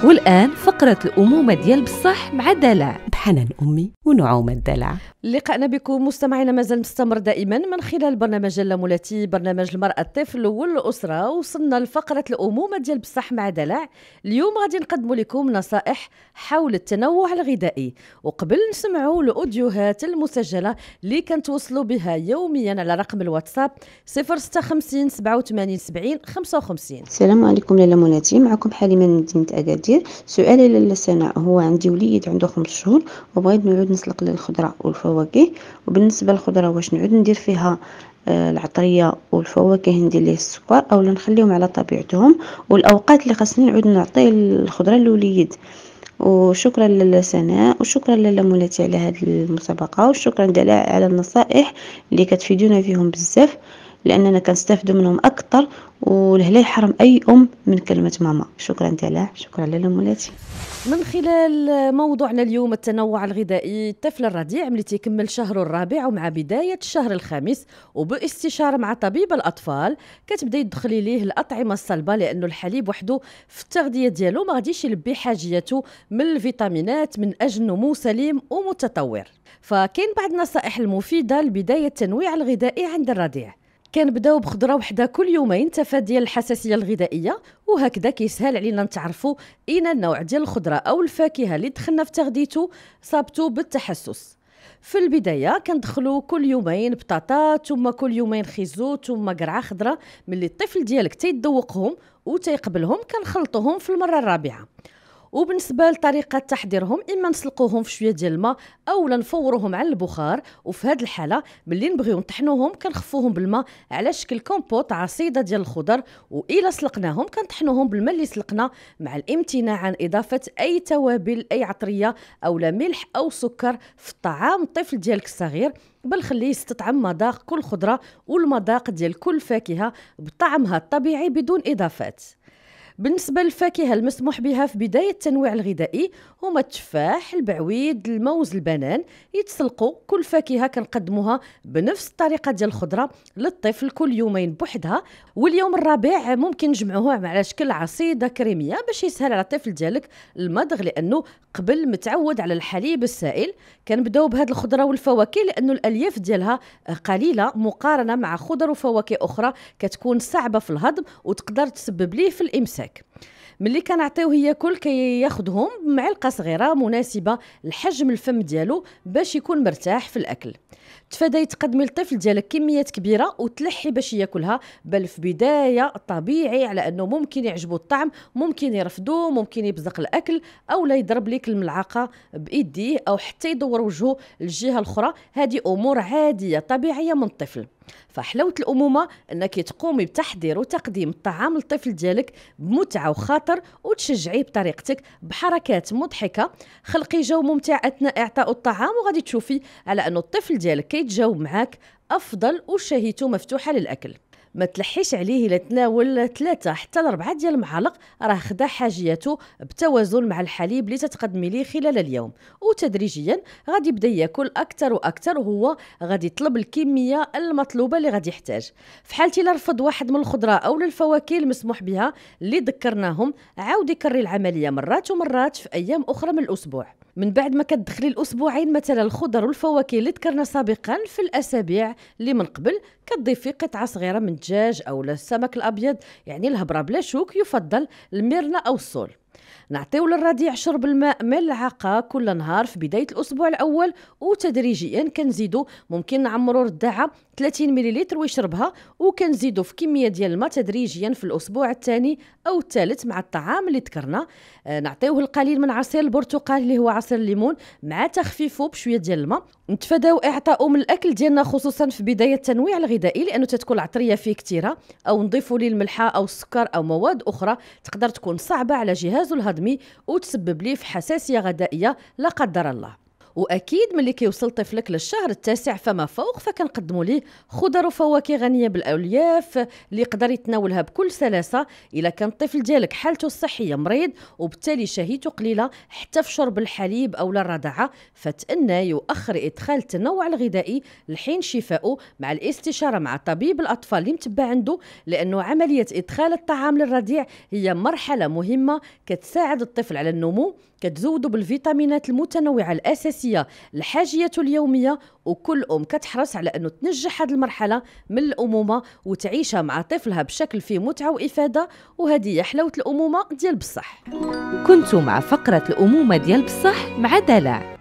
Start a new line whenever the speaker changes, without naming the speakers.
والآن فقرة الأمومة ديال بصح مع دلع
بحنان أمي ونعومة الدلع.
لقاءنا بكم مستمعينا مازال مستمر دائما من خلال برنامج اللامولاتي، برنامج المرأة الطفل والأسرة. وصلنا لفقرة الأمومة ديال بصح مع دلع. اليوم غادي نقدم لكم نصائح حول التنوع الغذائي، وقبل نسمعوا الأوديوهات المسجلة اللي كنتوصلوا بها يوميا على رقم الواتساب 056 87 70 55.
السلام عليكم لاله مولاتي، معكم حليمه من مدينه اكادير. سؤالي لاله سناء، هو عندي وليد عنده 5 شهور وبغيت نعود نسلق للخضره والفواكه. وبالنسبه للخضره واش نعود ندير فيها العطريه والفواكه ندير ليه السكر او نخليهم على طبيعتهم، والاوقات اللي خاصني نعود نعطي الخضره للوليد. وشكرا لاله سناء وشكرا لاله مولاتي على هذه المسابقه، وشكرا دلع على النصائح اللي كتفيدونا فيهم بزاف، لاننا كنستافدوا منهم اكثر، ولهلا يحرم اي ام من كلمه ماما. شكرا دلع، شكرا لاله مولاتي.
من خلال موضوعنا اليوم التنوع الغذائي، الطفل الرضيع ملي تيكمل شهره الرابع ومع بداية الشهر الخامس وباستشارة مع طبيب الأطفال كتبدا يدخلي ليه الأطعمة الصلبة، لأنه الحليب وحده في التغذية ديالو ما غاديش يلبي حاجيته من الفيتامينات من أجل نمو سليم ومتطور. فكاين بعض النصائح المفيدة لبداية التنويع الغذائي عند الرضيع. كنبداو بخضره وحده كل يومين تفاديا الحساسيه الغذائيه، وهكذا كيسهل علينا نتعرفوا اين النوع ديال الخضره او الفاكهه اللي دخلنا في تغذيته صابته بالتحسس. في البدايه كندخلوا كل يومين بطاطا، ثم كل يومين خيزو، ثم قرعه خضراء. ملي الطفل ديالك تيذوقهم وتيقبلهم كنخلطوهم في المره الرابعه. وبالنسبه لطريقه تحضيرهم، اما نسلقوهم في شويه ديال الماء او نفوروهم على البخار. وفي هذه الحاله ملي نبغيو نطحنوهم كنخفوهم بالماء على شكل كومبوت عصيده ديال الخضر، والى سلقناهم كنطحنوهم بالماء اللي سلقنا مع الامتناع عن اضافه اي توابل اي عطريه او لا ملح او سكر في طعام الطفل ديالك الصغير، بل خليه يستطعم مذاق كل خضره والمذاق ديال كل فاكهه بطعمها الطبيعي بدون اضافات. بالنسبة للفاكهة المسموح بها في بداية التنويع الغذائي هما التفاح، البعويد، الموز، البنان. يتسلقوا كل فاكهة كنقدموها بنفس الطريقة ديال الخضرة للطفل كل يومين بوحدها، واليوم الرابع ممكن نجمعوه على شكل عصيدة كريمية باش يسهل على الطفل ديالك المضغ، لأنه قبل متعود على الحليب السائل. كنبداو بهذه الخضرة والفواكه لأنه الألياف ديالها قليلة مقارنة مع خضر وفواكه أخرى كتكون صعبة في الهضم وتقدر تسبب ليه في الإمساك. ملي كنعطيوه ياكل كياخذهم بمعلقه صغيره مناسبه لحجم الفم ديالو باش يكون مرتاح في الاكل. تفاداي تقدمي للطفل ديالك كميات كبيره وتلحي باش ياكلها، بل في بدايه طبيعي، على انه ممكن يعجبو الطعم، ممكن يرفضو، ممكن يبزق الاكل او لا يضرب لك الملعقه بايديه او حتى يدور وجهه للجهه الاخرى. هذه امور عاديه طبيعيه من الطفل. فحلاوه الامومه انك تقومي بتحضير وتقديم الطعام للطفل ديالك بمتعه وخاطر، وتشجعيه بطريقتك بحركات مضحكه. خلقي جو ممتع اثناء اعطاء الطعام، وغادي تشوفي على انه الطفل ديالك كيتجاوب معاك افضل وشهيته مفتوحه للاكل. ما تلحيش عليه الا تناول 3 حتى 4 ديال المعالق، راه خدا حاجياته بتوازن مع الحليب اللي تتقدمي ليه خلال اليوم. وتدريجيا غادي يبدا ياكل اكثر واكثر، وهو غادي يطلب الكميه المطلوبه اللي غادي يحتاج. في حالتي لا رفض واحد من الخضره او الفواكه المسموح بها اللي ذكرناهم، عاود يكرر العمليه مرات ومرات في ايام اخرى من الاسبوع. من بعد ما كتدخلي الاسبوعين مثلا الخضر والفواكه اللي ذكرنا سابقا في الاسابيع اللي من قبل، كتضيفي قطعه صغيره من الدجاج او السمك الابيض، يعني الهبره بلا شوك، يفضل الميرنا او الصول. نعطيو للرضيع شرب الماء ملعقه كل نهار في بدايه الاسبوع الاول، وتدريجيا كنزيدو ممكن نعمروا رداعه 30 مليلتر ويشربها، وكنزيدو في كميه ديال الماء تدريجيا في الاسبوع الثاني او الثالث مع الطعام اللي ذكرنا. نعطيوه القليل من عصير البرتقال اللي هو عصير الليمون مع تخفيفه بشويه ديال الماء. نتفاداو اعطائه من الاكل ديالنا خصوصا في بدايه التنويع الغذائي، لانه تتكون العطريه فيه كثيره، او نضيفوا ليه الملحه او السكر او مواد اخرى تقدر تكون صعبه على جهازه الهضمي وتسبب ليه في حساسيه غذائيه لا قدر الله. واكيد ملي كيوصل طفلك للشهر التاسع فما فوق فكنقدموا ليه خضر وفواكه غنيه بالالياف اللي يقدر يتناولها بكل سلاسه الا كان الطفل ديالك حالته الصحيه مريض وبالتالي شهيته قليله حتى في شرب الحليب او الرضاعه، فتأنى يؤخر ادخال التنوع الغذائي لحين شفائه مع الاستشاره مع طبيب الاطفال اللي متبع عنده، لانه عمليه ادخال الطعام للرضيع هي مرحله مهمه كتساعد الطفل على النمو، كتزوده بالفيتامينات المتنوعه الاساسيه لحاجيته اليوميه، وكل كتحرص على انه تنجح هذه المرحله من الامومه وتعيشها مع طفلها بشكل فيه متعه وافاده، وهذه هي حلاوه الامومه ديال بصح.
كنتم مع فقرة الأمومة ديال بصح مع دلع.